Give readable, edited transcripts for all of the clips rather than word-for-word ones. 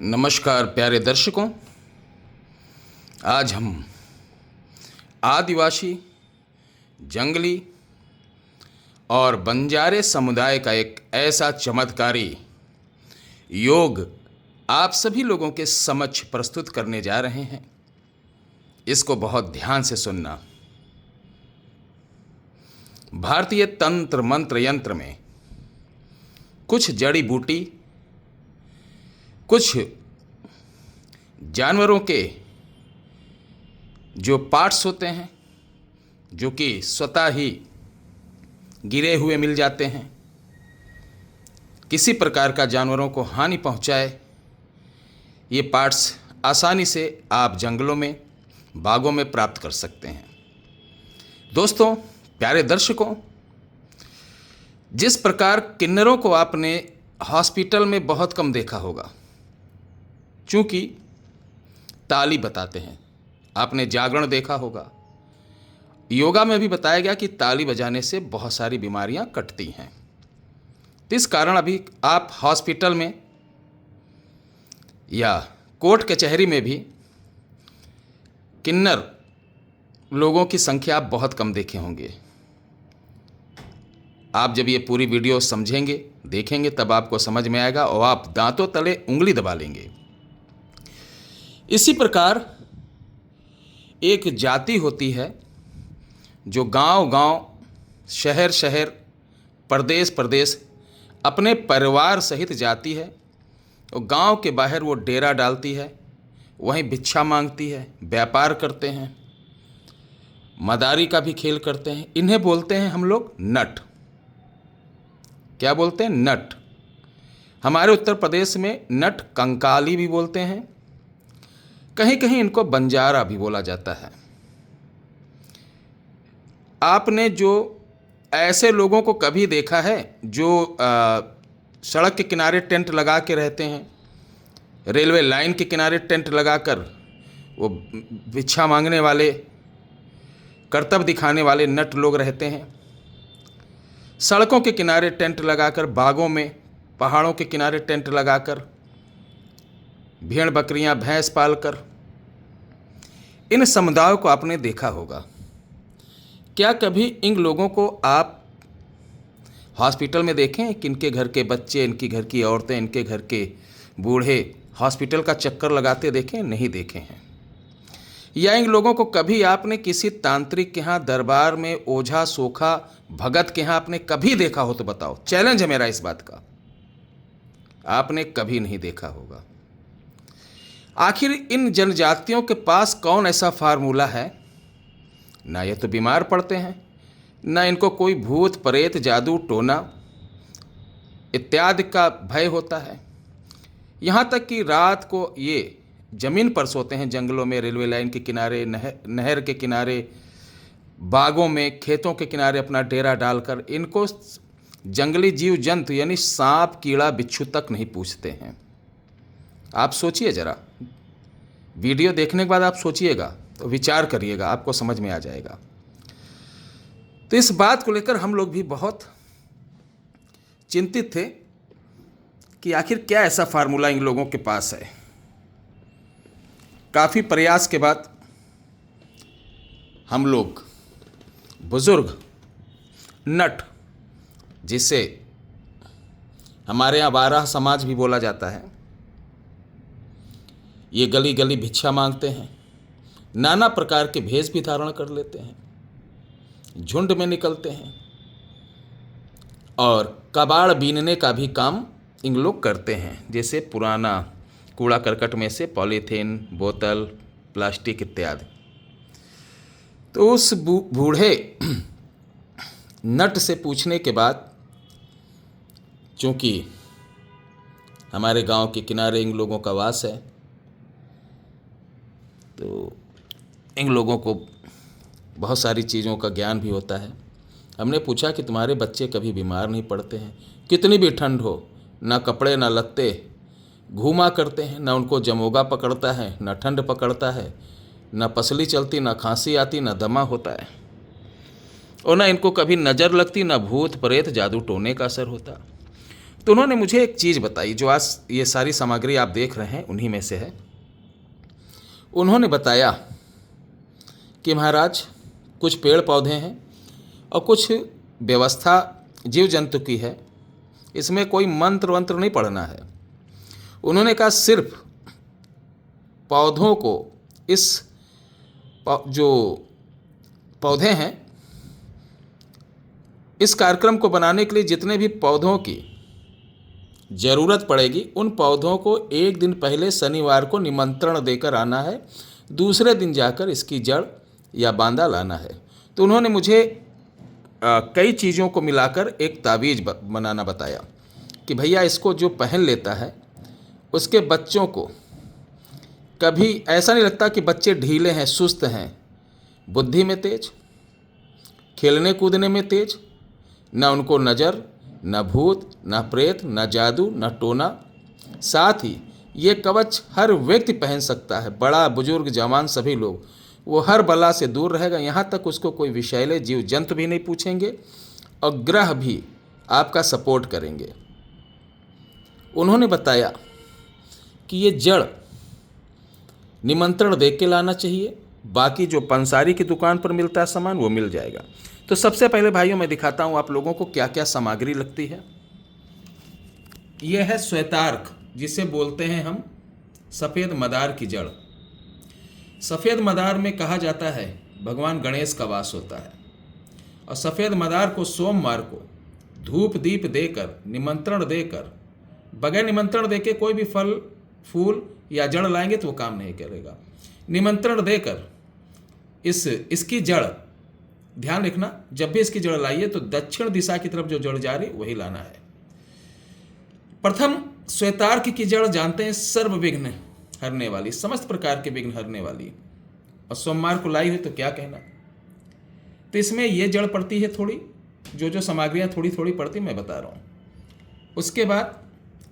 नमस्कार प्यारे दर्शकों। आज हम आदिवासी, जंगली और बंजारे समुदाय का एक ऐसा चमत्कारी योग आप सभी लोगों के समक्ष प्रस्तुत करने जा रहे हैं। इसको बहुत ध्यान से सुनना। भारतीय तंत्र मंत्र यंत्र में कुछ जड़ी बूटी, कुछ जानवरों के जो पार्ट्स होते हैं, जो कि स्वतः ही गिरे हुए मिल जाते हैं, किसी प्रकार का जानवरों को हानि पहुंचाए, ये पार्ट्स आसानी से आप जंगलों में, बागों में प्राप्त कर सकते हैं। दोस्तों, प्यारे दर्शकों, जिस प्रकार किन्नरों को आपने हॉस्पिटल में बहुत कम देखा होगा, चूँकि ताली बताते हैं। आपने जागरण देखा होगा, योगा में भी बताया गया कि ताली बजाने से बहुत सारी बीमारियां कटती हैं। तो इस कारण अभी आप हॉस्पिटल में या कोर्ट कचहरी में भी किन्नर लोगों की संख्या आप बहुत कम देखे होंगे। आप जब ये पूरी वीडियो समझेंगे, देखेंगे, तब आपको समझ में आएगा और आप दांतों तले उंगली दबा लेंगे। इसी प्रकार एक जाति होती है जो गांव-गांव, शहर-शहर, प्रदेश-प्रदेश अपने परिवार सहित जाती है और गांव के बाहर वो डेरा डालती है, वहीं भिक्षा मांगती है, व्यापार करते हैं, मदारी का भी खेल करते हैं। इन्हें बोलते हैं हम लोग नट। क्या बोलते हैं? नट। हमारे उत्तर प्रदेश में नट कंकाली भी बोलते हैं, कहीं कहीं इनको बंजारा भी बोला जाता है। आपने जो ऐसे लोगों को कभी देखा है जो सड़क के किनारे टेंट लगा के रहते हैं, रेलवे लाइन के किनारे टेंट लगाकर वो भिक्षा मांगने वाले, करतब दिखाने वाले नट लोग रहते हैं। सड़कों के किनारे टेंट लगाकर, बागों में, पहाड़ों के किनारे टेंट लगाकर, भेड़ बकरियां, भैंस पालकर, इन समुदायों को आपने देखा होगा। क्या कभी इन लोगों को आप हॉस्पिटल में देखें कि इनके घर के बच्चे, इनकी घर की औरतें, इनके घर के बूढ़े हॉस्पिटल का चक्कर लगाते देखें? नहीं देखे हैं। या इन लोगों को कभी आपने किसी तांत्रिक के यहाँ, दरबार में, ओझा, सोखा, भगत के यहाँ आपने कभी देखा हो तो बताओ। चैलेंज है मेरा इस बात का। आपने कभी नहीं देखा होगा। आखिर इन जनजातियों के पास कौन ऐसा फार्मूला है? ना ये तो बीमार पड़ते हैं, ना इनको कोई भूत प्रेत, जादू टोना इत्यादि का भय होता है। यहाँ तक कि रात को ये जमीन पर सोते हैं, जंगलों में, रेलवे लाइन के किनारे, नहर के किनारे, बागों में, खेतों के किनारे अपना डेरा डालकर। इनको जंगली जीव जंतु यानी सांप, कीड़ा, बिच्छू तक नहीं पूछते हैं। आप सोचिए जरा, वीडियो देखने के बाद आप सोचिएगा, तो विचार करिएगा, आपको समझ में आ जाएगा। तो इस बात को लेकर हम लोग भी बहुत चिंतित थे कि आखिर क्या ऐसा फार्मूला इन लोगों के पास है। काफ़ी प्रयास के बाद हम लोग बुजुर्ग नट, जिसे हमारे यहाँ बारह समाज भी बोला जाता है, ये गली गली भिक्षा मांगते हैं, नाना प्रकार के भेष भी धारण कर लेते हैं, झुंड में निकलते हैं और कबाड़ बीनने का भी काम इन लोग करते हैं। जैसे पुराना कूड़ा करकट में से पॉलीथीन, बोतल, प्लास्टिक इत्यादि। तो उस बूढ़े नट से पूछने के बाद, चूँकि हमारे गांव के किनारे इन लोगों का वास है, तो इन लोगों को बहुत सारी चीज़ों का ज्ञान भी होता है। हमने पूछा कि तुम्हारे बच्चे कभी बीमार नहीं पड़ते हैं? कितनी भी ठंड हो, ना कपड़े ना लत्ते, घूमा करते हैं, ना उनको जमोगा पकड़ता है, ना ठंड पकड़ता है, ना पसली चलती, ना खांसी आती, ना दमा होता है, और ना इनको कभी नज़र लगती, ना भूत प्रेत, जादू टोने का असर होता। तो उन्होंने मुझे एक चीज़ बताई, जो आज ये सारी सामग्री आप देख रहे हैं उन्हीं में से है। उन्होंने बताया कि महाराज कुछ पेड़ पौधे हैं और कुछ व्यवस्था जीव जंतु की है, इसमें कोई मंत्र वंत्र नहीं पढ़ना है। उन्होंने कहा सिर्फ पौधों को, इस जो पौधे हैं, इस कार्यक्रम को बनाने के लिए जितने भी पौधों की ज़रूरत पड़ेगी, उन पौधों को एक दिन पहले शनिवार को निमंत्रण देकर आना है, दूसरे दिन जाकर इसकी जड़ या बांदा लाना है। तो उन्होंने मुझे कई चीज़ों को मिलाकर एक तावीज़ बनाना बताया कि भैया इसको जो पहन लेता है उसके बच्चों को कभी ऐसा नहीं लगता कि बच्चे ढीले हैं, सुस्त हैं। बुद्धि में तेज, खेलने कूदने में तेज, न उनको नज़र, न भूत, न प्रेत, न जादू, न टोना। साथ ही ये कवच हर व्यक्ति पहन सकता है, बड़ा बुजुर्ग जवान सभी लोग। वो हर बला से दूर रहेगा, यहाँ तक उसको कोई विषैले जीव जंतु भी नहीं पूछेंगे और ग्रह भी आपका सपोर्ट करेंगे। उन्होंने बताया कि ये जड़ निमंत्रण दे के लाना चाहिए, बाकी जो पंसारी की दुकान पर मिलता है सामान वो मिल जाएगा। तो सबसे पहले भाइयों मैं दिखाता हूँ आप लोगों को क्या क्या सामग्री लगती है। यह है श्वेतार्क, जिसे बोलते हैं हम सफ़ेद मदार की जड़। सफ़ेद मदार में कहा जाता है भगवान गणेश का वास होता है, और सफ़ेद मदार को सोमवार को धूप दीप देकर, निमंत्रण देकर, बगैर निमंत्रण देके कोई भी फल फूल या जड़ लाएंगे तो वो काम नहीं करेगा। निमंत्रण देकर इसकी जड़, ध्यान रखना, जब भी इसकी जड़ लाइए तो दक्षिण दिशा की तरफ जो जड़ जा रही वही लाना है। प्रथम श्वेतार्क की जड़ जानते हैं सर्व विघ्न हरने वाली, समस्त प्रकार के विघ्न हरने वाली, और सोमवार को लाई हुई तो क्या कहना। तो इसमें ये जड़ पड़ती है थोड़ी, जो सामग्रियाँ थोड़ी थोड़ी पड़ती मैं बता रहा हूँ। उसके बाद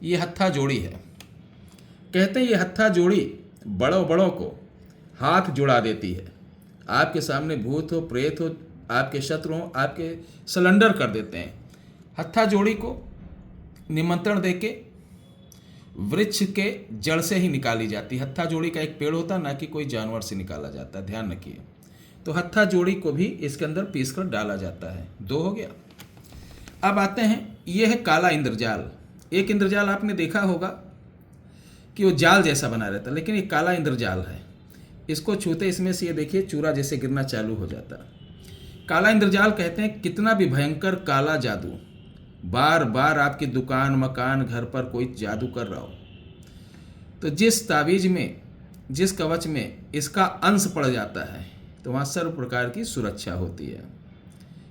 ये हत्था जोड़ी है। कहते हैं ये हत्था जोड़ी बड़ों बड़ों को हाथ जुड़ा देती है। आपके सामने भूत हो, प्रेत हो, आपके शत्रु हो, आपके सलेंडर कर देते हैं। हत्था जोड़ी को निमंत्रण देके वृक्ष के जड़ से ही निकाली जाती है। हत्था जोड़ी का एक पेड़ होता है, ना कि कोई जानवर से निकाला जाता है, ध्यान रखिए। तो हत्था जोड़ी को भी इसके अंदर पीस कर डाला जाता है। 2 हो गया। अब आते हैं, ये है काला इंद्रजाल। एक इंद्रजाल आपने देखा होगा कि वो जाल जैसा बना रहता है, लेकिन ये काला इंद्रजाल है। इसको छूते इसमें से ये देखिए चूरा जैसे गिरना चालू हो जाता है। काला इंद्रजाल कहते हैं कितना भी भयंकर काला जादू बार बार आपकी दुकान, मकान, घर पर कोई जादू कर रहा हो, तो जिस तावीज़ में, जिस कवच में इसका अंश पड़ जाता है तो वहाँ सर्व प्रकार की सुरक्षा होती है।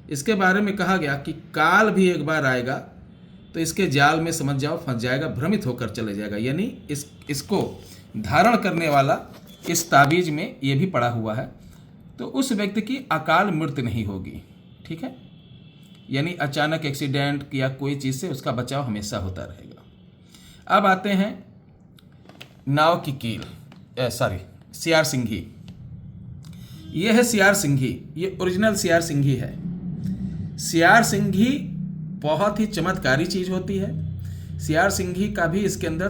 इसके बारे में कहा गया कि काल भी एक बार आएगा तो इसके जाल में समझ जाओ फंस जाएगा, भ्रमित होकर चले जाएगा। यानी इसको धारण करने वाला इस ताबीज़ में ये भी पड़ा हुआ है, तो उस व्यक्ति की अकाल मृत्यु नहीं होगी। ठीक है, यानी अचानक एक्सीडेंट या कोई चीज़ से उसका बचाव हमेशा होता रहेगा। अब आते हैं नाव की कील, सियार सिंघी। ये है सियार सिंघी, ये ओरिजिनल सियार सिंघी है। सियार सिंघी बहुत ही चमत्कारी चीज़ होती है। सियार सिंघी का भी इसके अंदर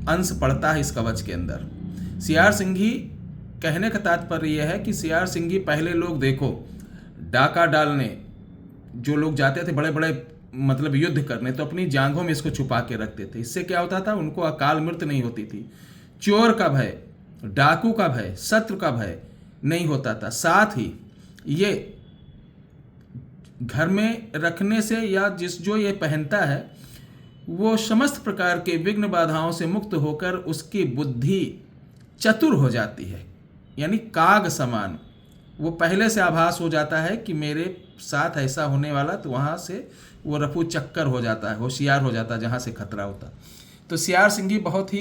अंश पड़ता है इस कवच के अंदर। सियार सिंघी कहने का तात्पर्य यह है कि सियार सिंघी पहले लोग देखो डाका डालने जो लोग जाते थे बड़े बड़े मतलब युद्ध करने, तो अपनी जांघों में इसको छुपा के रखते थे। इससे क्या होता था, उनको अकाल मृत्यु नहीं होती थी। चोर का भय, डाकू का भय, शत्रु का भय नहीं होता था। साथ ही ये घर में रखने से या जो ये पहनता है वो समस्त प्रकार के विघ्न बाधाओं से मुक्त होकर उसकी बुद्धि चतुर हो जाती है। यानी काग समान वो पहले से आभास हो जाता है कि मेरे साथ ऐसा होने वाला, तो वहाँ से वो रफू चक्कर हो जाता है, होशियार हो जाता है जहाँ से खतरा होता। तो सियार सिंघी बहुत ही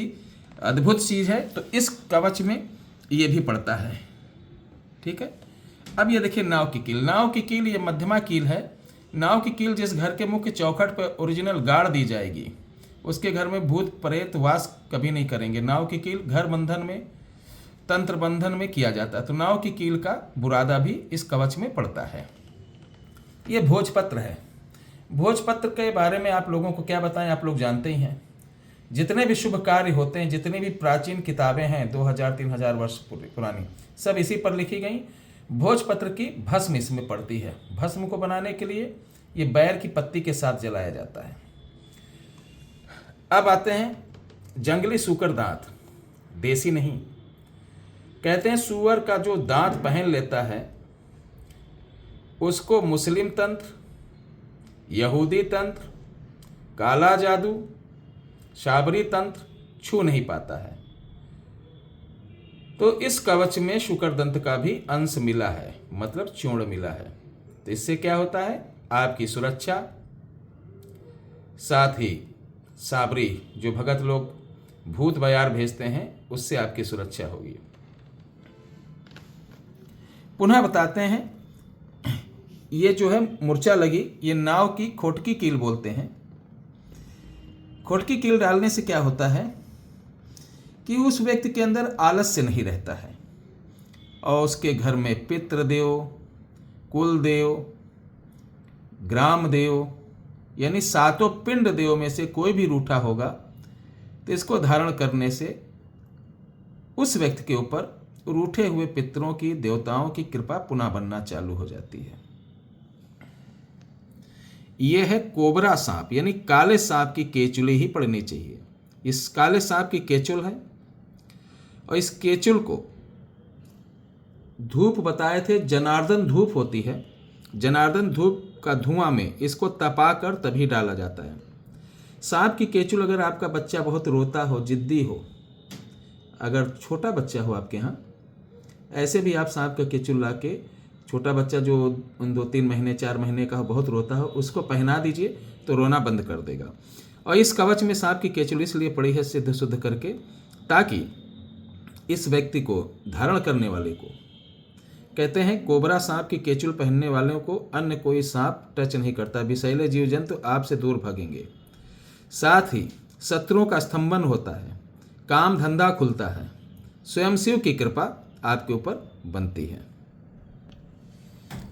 अद्भुत चीज़ है। तो इस कवच में ये भी पड़ता है। ठीक है, अब ये देखिए नाव की कील। नाव की कील ये मध्यमा कील है। नाव की कील जिस घर के मुख्य चौखट पर ओरिजिनल गाड़ दी जाएगी उसके घर में भूत प्रेत वास कभी नहीं करेंगे। नाव की कील घर बंधन में, तंत्र बंधन में किया जाता है। तो नाव की कील का बुरादा भी इस कवच में पड़ता है। ये भोजपत्र है। भोजपत्र के बारे में आप लोगों को क्या बताएं, आप लोग जानते ही हैं। जितने भी शुभ कार्य होते हैं, जितनी भी प्राचीन किताबें हैं 2000-3000 वर्ष पुरानी, सब इसी पर लिखी गई। भोजपत्र की भस्म इसमें पड़ती है। भस्म को बनाने के लिए ये बैर की पत्ती के साथ जलाया जाता है। अब आते हैं जंगली सूकर दांत, देसी नहीं। कहते हैं सूअर का जो दांत पहन लेता है उसको मुस्लिम तंत्र, यहूदी तंत्र, काला जादू, शाबरी तंत्र छू नहीं पाता है। तो इस कवच में शुक्रदंत का भी अंश मिला है, मतलब चूर्ण मिला है। तो इससे क्या होता है, आपकी सुरक्षा, साथ ही साबरी जो भगत लोग भूत बयार भेजते हैं उससे आपकी सुरक्षा होगी। पुनः बताते हैं, ये जो है मूर्छा लगी, ये नाव की खोटकी कील बोलते हैं। खोटकी कील डालने से क्या होता है कि उस व्यक्ति के अंदर आलस्य नहीं रहता है और उसके घर में पितृदेव, कुल देव, ग्राम देव यानी 7 पिंड देव में से कोई भी रूठा होगा तो इसको धारण करने से उस व्यक्ति के ऊपर रूठे हुए पितरों की, देवताओं की कृपा पुनः बनना चालू हो जाती है। यह है कोबरा सांप, यानी काले सांप की केचुली ही पड़नी चाहिए। इस काले सांप की केचुल है और इस केचुल को धूप बताए थे, जनार्दन धूप होती है। जनार्दन धूप का धुआं में इसको तपाकर तभी डाला जाता है। सांप की केचुल, अगर आपका बच्चा बहुत रोता हो, जिद्दी हो, अगर छोटा बच्चा हो आपके यहाँ, ऐसे भी आप सांप का केचुल ला के, छोटा बच्चा जो 2-3 महीने 4 महीने का हो, बहुत रोता हो, उसको पहना दीजिए तो रोना बंद कर देगा। और इस कवच में सांप की केचुल इसलिए पड़ी है सिद्ध शुद्ध करके, ताकि इस व्यक्ति को धारण करने वाले को, कहते हैं कोबरा सांप की केचुल पहनने वालों को अन्य कोई सांप टच नहीं करता, विषैले जीव जंतु आपसे दूर भागेंगे। साथ ही शत्रुओं का स्तंभन होता है, काम धंधा खुलता है, स्वयं शिव की कृपा आपके ऊपर बनती है।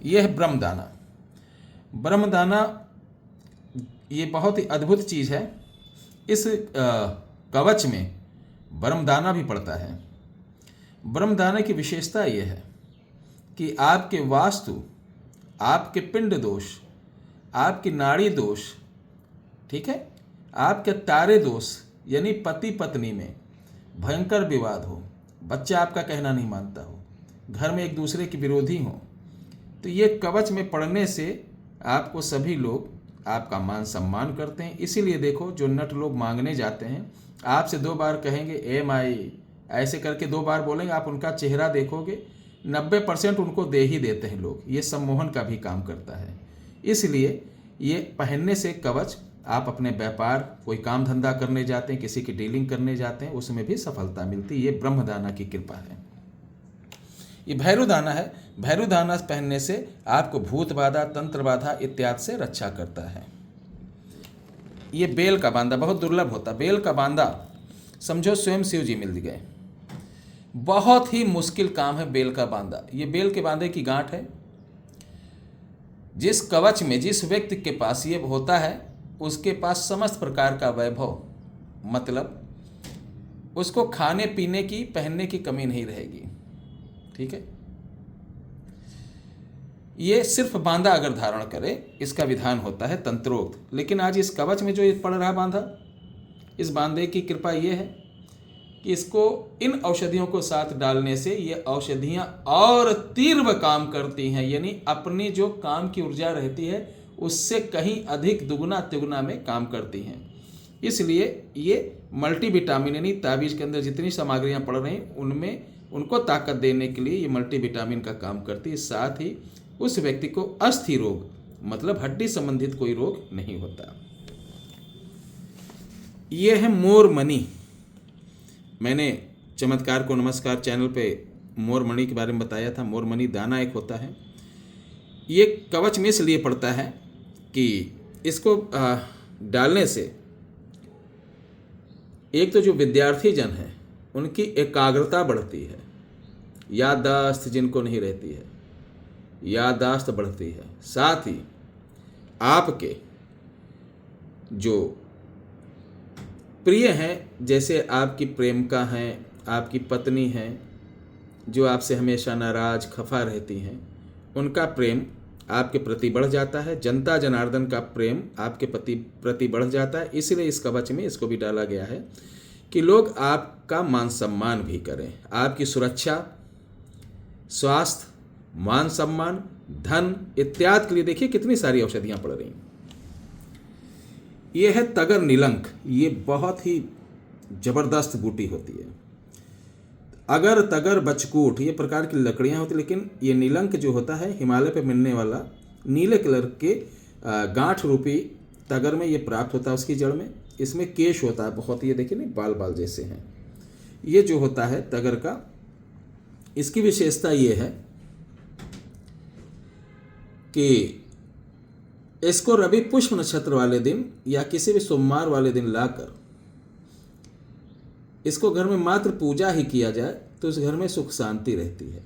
यह है ब्रह्मदाना। ब्रह्मदाना ये बहुत ही अद्भुत चीज़ है। इस कवच में ब्रह्मदाना भी पड़ता है। ब्रह्मदाना की विशेषता यह है कि आपके वास्तु, आपके पिंड दोष, आपकी नाड़ी दोष, ठीक है, आपके तारे दोष, यानी पति पत्नी में भयंकर विवाद हो, बच्चा आपका कहना नहीं मानता हो, घर में एक दूसरे के विरोधी हो, तो ये कवच में पड़ने से आपको सभी लोग आपका मान सम्मान करते हैं। इसीलिए देखो, जो नट लोग मांगने जाते हैं, आपसे 2 बार कहेंगे ए माई, ऐसे करके 2 बार बोलेंगे, आप उनका चेहरा देखोगे, 90% उनको दे ही देते हैं लोग। ये सम्मोहन का भी काम करता है। इसलिए ये पहनने से कवच, आप अपने व्यापार, कोई काम धंधा करने जाते हैं, किसी की डीलिंग करने जाते हैं, उसमें भी सफलता मिलती है। ये ब्रह्मदाना की कृपा है। ये भैरुदाना है। भैरुदाना पहनने से आपको भूत बाधा, तंत्र बाधा इत्यादि से रक्षा करता है। ये बेल का बांदा बहुत दुर्लभ होता। बेल का बांदा समझो स्वयं शिव जी मिल गए। बहुत ही मुश्किल काम है बेल का बांदा। ये बेल के बांदे की गांठ है। जिस कवच में, जिस व्यक्ति के पास ये होता है, उसके पास समस्त प्रकार का वैभव, मतलब उसको खाने पीने की, पहनने की कमी नहीं रहेगी। ठीक है, ये सिर्फ बांधा अगर धारण करे, इसका विधान होता है तंत्रोक्त। लेकिन आज इस कवच में जो ये पड़ रहा बांधा, इस बांधे की कृपा ये है कि इसको, इन औषधियों को साथ डालने से ये औषधियाँ और तीव्र काम करती हैं, यानी अपनी जो काम की ऊर्जा रहती है उससे कहीं अधिक, दुगुना तिगुना में काम करती हैं। इसलिए ये मल्टीविटामिन, यानी ताबीज़ के अंदर जितनी सामग्रियाँ पड़ रही हैं उनमें, उनको ताकत देने के लिए ये मल्टीविटामिन का काम करती है। साथ ही उस व्यक्ति को अस्थि रोग, मतलब हड्डी संबंधित कोई रोग नहीं होता। ये है मोर मणि। मैंने चमत्कार को नमस्कार चैनल पे मोर मणि के बारे में बताया था। मोर मणि दाना एक होता है। ये कवच में इसलिए पड़ता है कि इसको डालने से एक तो जो विद्यार्थी जन है उनकी एकाग्रता बढ़ती है, याददाश्त जिनको नहीं रहती है, याददाश्त बढ़ती है। साथ ही आपके जो प्रिय हैं, जैसे आपकी प्रेमिका हैं, आपकी पत्नी हैं, जो आपसे हमेशा नाराज खफा रहती हैं, उनका प्रेम आपके प्रति बढ़ जाता है। जनता जनार्दन का प्रेम आपके प्रति बढ़ जाता है। इसलिए इस कवच में इसको भी डाला गया है कि लोग आपका मान सम्मान भी करें, आपकी सुरक्षा, स्वास्थ्य, मान सम्मान, धन इत्यादि के लिए देखिए कितनी सारी औषधियां पड़ रही हैं। यह है तगर नीलंक। ये बहुत ही जबरदस्त बूटी होती है। अगर, तगर, बचकूट ये प्रकार की लकड़ियां होती, लेकिन ये नीलंक जो होता है हिमालय पे मिलने वाला नीले कलर के गांठ रूपी तगर में ये प्राप्त होता है। उसकी जड़ में इसमें केश होता है बहुत, ये देखिए नहीं, बाल बाल जैसे हैं। ये जो होता है तगर का, इसकी विशेषता ये है कि इसको रवि पुष्प नक्षत्र वाले दिन या किसी भी सोमवार वाले दिन लाकर इसको घर में मात्र पूजा ही किया जाए तो उस घर में सुख शांति रहती है।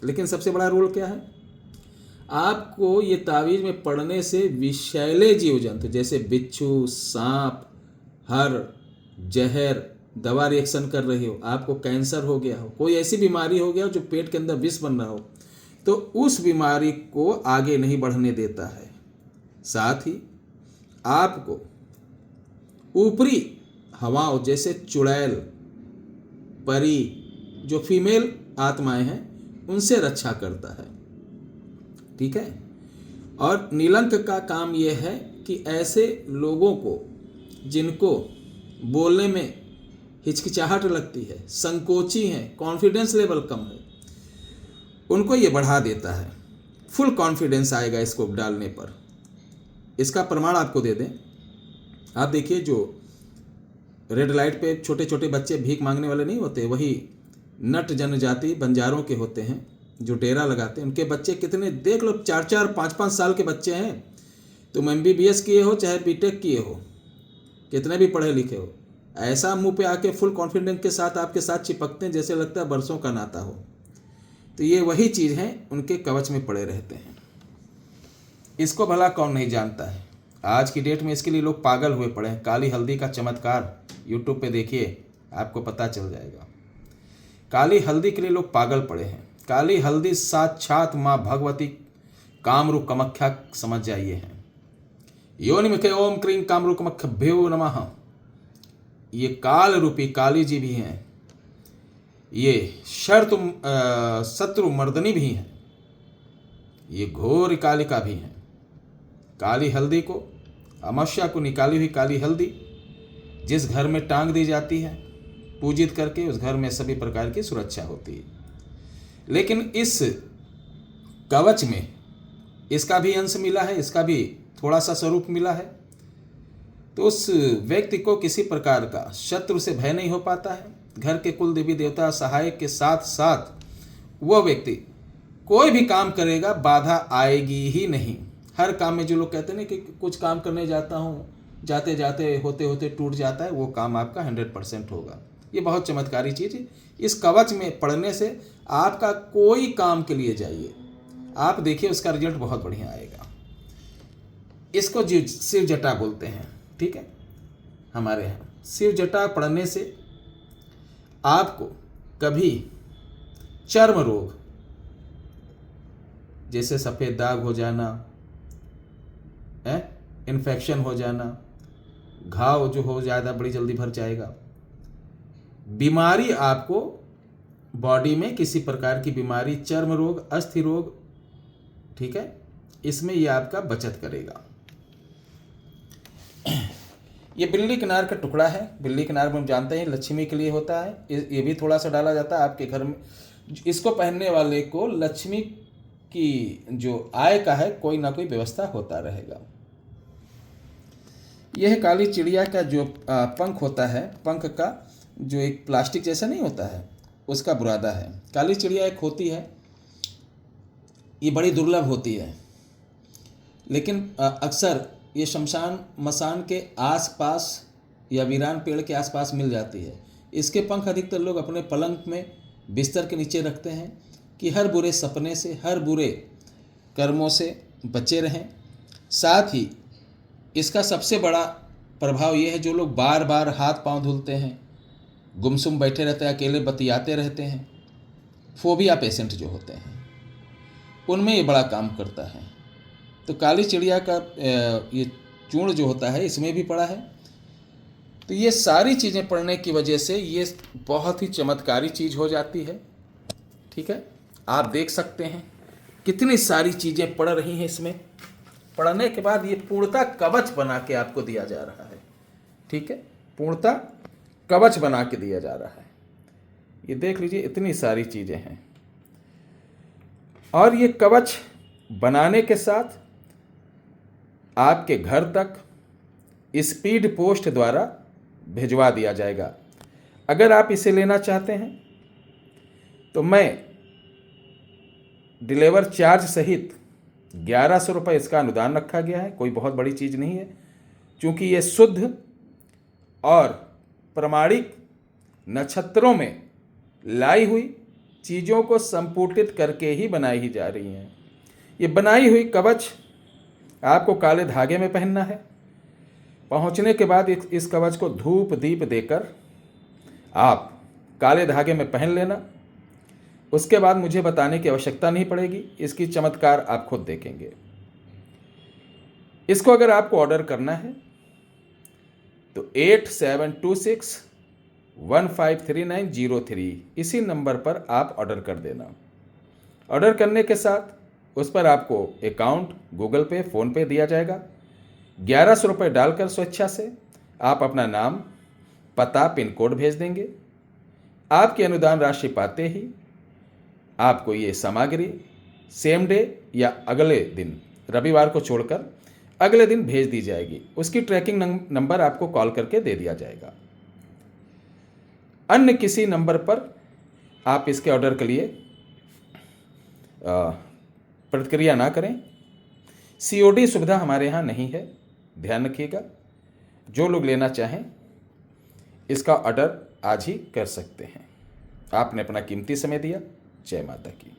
लेकिन सबसे बड़ा रोल क्या है, आपको ये तावीज में पड़ने से विषैले जीव जंतु जैसे बिच्छू, सांप, हर, जहर, दवा रिएक्शन कर रही हो, आपको कैंसर हो गया हो, कोई ऐसी बीमारी हो गया हो जो पेट के अंदर विष बन रहा हो, तो उस बीमारी को आगे नहीं बढ़ने देता है। साथ ही आपको ऊपरी हवाओं जैसे चुड़ैल, परी, जो फीमेल आत्माएं हैं, उनसे रक्षा करता है। ठीक है। और नीलंक का काम यह है कि ऐसे लोगों को जिनको बोलने में हिचकिचाहट लगती है, संकोची हैं, कॉन्फिडेंस लेवल कम है, उनको ये बढ़ा देता है। फुल कॉन्फिडेंस आएगा इसको डालने पर। इसका प्रमाण आपको दे दें, आप देखिए जो रेड लाइट पे छोटे छोटे बच्चे भीख मांगने वाले नहीं होते, वही नट जनजाति बंजारों के होते हैं जो डेरा लगाते हैं। उनके बच्चे कितने देख लो, 4-4, 5-5 साल के बच्चे हैं। तुम MBBS किए हो चाहे BTech किए हो, कितने भी पढ़े लिखे हो, ऐसा मुंह पे आके फुल कॉन्फिडेंस के साथ आपके साथ चिपकते हैं जैसे लगता है बरसों का नाता हो। तो ये वही चीज़ है, उनके कवच में पड़े रहते हैं। इसको भला कौन नहीं जानता है। आज की डेट में इसके लिए लोग पागल हुए पड़े हैं। काली हल्दी का चमत्कार यूट्यूब पे देखिए, आपको पता चल जाएगा। काली हल्दी के लिए लोग पागल पड़े हैं। काली हल्दी साक्षात माँ भगवती कामरू कामाख्या समझ जाइए हैं। योनिमुखे ओम क्रीं कामरू कामाख्याभ्यो नमः। ये काल रूपी काली जी भी हैं, ये शत्रु मर्दनी भी हैं, ये घोर कालिका भी हैं। काली हल्दी को, अमावस्या को निकाली हुई काली हल्दी जिस घर में टांग दी जाती है पूजित करके, उस घर में सभी प्रकार की सुरक्षा होती है। लेकिन इस कवच में इसका भी अंश मिला है, इसका भी थोड़ा सा स्वरूप मिला है, तो उस व्यक्ति को किसी प्रकार का शत्रु से भय नहीं हो पाता है। घर के कुल देवी देवता सहायक के साथ साथ वह व्यक्ति कोई भी काम करेगा बाधा आएगी ही नहीं। हर काम में जो लोग कहते हैं ना कि कुछ काम करने जाता हूँ, जाते जाते होते होते टूट जाता है, वो काम आपका 100% होगा। ये बहुत चमत्कारी चीज़ है। इस कवच में पढ़ने से आपका कोई काम के लिए जाइए, आप देखिए उसका रिजल्ट बहुत बढ़िया आएगा। इसको शिव जटा बोलते हैं। ठीक है, हमारे यहाँ शिव जटा पढ़ने से आपको कभी चर्म रोग जैसे सफ़ेद दाग हो जाना, इन्फेक्शन हो जाना, घाव जो हो ज़्यादा बड़ी जल्दी भर जाएगा, बीमारी आपको बॉडी में किसी प्रकार की बीमारी, चर्म रोग, अस्थि रोग, ठीक है, इसमें ये आपका बचत करेगा। ये बिल्ली किनार का टुकड़ा है। बिल्ली किनार में हम जानते हैं लक्ष्मी के लिए होता है, ये भी थोड़ा सा डाला जाता है आपके घर में। इसको पहनने वाले को लक्ष्मी की जो आय का है कोई ना कोई व्यवस्था होता रहेगा। यह काली चिड़िया का जो पंख होता है, पंख का जो एक प्लास्टिक जैसा नहीं होता है, उसका बुरादा है। काली चिड़िया एक होती है, ये बड़ी दुर्लभ होती है, लेकिन अक्सर ये शमशान मसान के आसपास या वीरान पेड़ के आसपास मिल जाती है। इसके पंख अधिकतर लोग अपने पलंग में बिस्तर के नीचे रखते हैं कि हर बुरे सपने से, हर बुरे कर्मों से बचे रहें। साथ ही इसका सबसे बड़ा प्रभाव ये है, जो लोग बार बार हाथ पांव धुलते हैं, गुमसुम बैठे रहते हैं, अकेले बतियाते रहते हैं, फोबिया पेशेंट जो होते हैं, उनमें ये बड़ा काम करता है। तो काली चिड़िया का ये चूर्ण जो होता है इसमें भी पड़ा है। तो ये सारी चीज़ें पढ़ने की वजह से ये बहुत ही चमत्कारी चीज़ हो जाती है। ठीक है, आप देख सकते हैं कितनी सारी चीज़ें पढ़ रही हैं इसमें। पढ़ने के बाद ये पूर्णतः कवच बना के आपको दिया जा रहा है। ठीक है, पूर्णतः कवच बना के दिया जा रहा है। ये देख लीजिए, इतनी सारी चीज़ें हैं। और ये कवच बनाने के साथ आपके घर तक स्पीड पोस्ट द्वारा भिजवा दिया जाएगा। अगर आप इसे लेना चाहते हैं तो मैं डिलीवर चार्ज सहित 1100 रुपये इसका अनुदान रखा गया है। कोई बहुत बड़ी चीज़ नहीं है, क्योंकि ये शुद्ध और प्रमाणिक नक्षत्रों में लाई हुई चीज़ों को संपुटित करके ही बनाई ही जा रही हैं। ये बनाई हुई कवच आपको काले धागे में पहनना है। पहुंचने के बाद इस कवच को धूप दीप देकर आप काले धागे में पहन लेना। उसके बाद मुझे बताने की आवश्यकता नहीं पड़ेगी, इसकी चमत्कार आप खुद देखेंगे। इसको अगर आपको ऑर्डर करना है तो 8726153903 इसी नंबर पर आप ऑर्डर कर देना। ऑर्डर करने के साथ उस पर आपको अकाउंट गूगल पे, फ़ोन पे दिया जाएगा। 1100 रुपये डालकर स्वेच्छा से आप अपना नाम, पता, पिन कोड भेज देंगे। आपकी अनुदान राशि पाते ही आपको ये सामग्री सेम डे या अगले दिन, रविवार को छोड़कर अगले दिन भेज दी जाएगी। उसकी ट्रैकिंग नंबर आपको कॉल करके दे दिया जाएगा। अन्य किसी नंबर पर आप इसके ऑर्डर के लिए प्रतिक्रिया ना करें। COD सुविधा हमारे यहाँ नहीं है, ध्यान रखिएगा। जो लोग लेना चाहें इसका ऑर्डर आज ही कर सकते हैं। आपने अपना कीमती समय दिया। जय माता की।